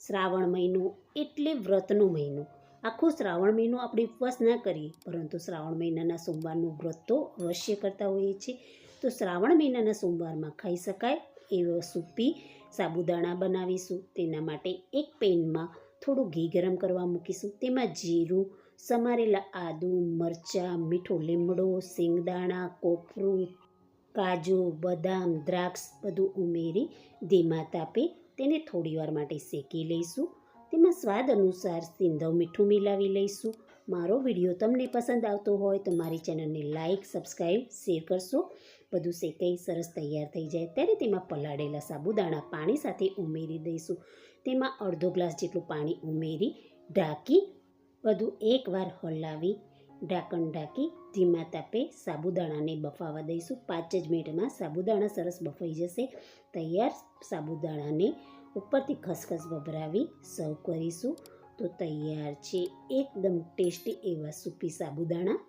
શ્રાવણ મહિનો એટલે વ્રતનો મહિનો. આખો શ્રાવણ મહિનો આપણે ઉપવાસ ના કરીએ, પરંતુ શ્રાવણ મહિનાના સોમવારનું વ્રત તો અવશ્ય કરતા હોઈએ છીએ. તો શ્રાવણ મહિનાના સોમવારમાં ખાઈ શકાય એવો સૂપી સાબુદાણા બનાવીશું. તેના માટે એક પેનમાં થોડું ઘી ગરમ કરવા મૂકીશું. તેમાં જીરું, સમારેલા આદુ, મરચાં, મીઠો લીમડો, શેંગદાણા, કોપરું, કાજુ, બદામ, દ્રાક્ષ બધું ઉમેરી ધીમા તાપે તેને થોડીવાર માટે શેકી લઈશું. તેમાં સ્વાદ અનુસાર સિંધવ મીઠું મિલાવી લઈશું. મારો વિડીયો તમને પસંદ આવતો હોય તો મારી ચેનલને લાઇક, સબસ્ક્રાઈબ, શેર કરશો. બધું શેકાઈ સરસ તૈયાર થઈ જાય ત્યારે તેમાં પલાળેલા સાબુદાણા પાણી સાથે ઉમેરી દઈશું. તેમાં અડધો ગ્લાસ જેટલું પાણી ઉમેરી ઢાંકી બધું એકવાર હલાવી ઢાંકણ ઢાંકી ધીમા તાપે સાબુદાણાને બફાવા દઈશું. 5 જ મિનિટમાં સાબુદાણા સરસ બફાઈ જશે. તૈયાર સાબુદાણાને ઉપરથી ખસખસ ભભરાવી સર્વ કરીશું. તો તૈયાર છે એકદમ ટેસ્ટી એવા સૂપી સાબુદાણા.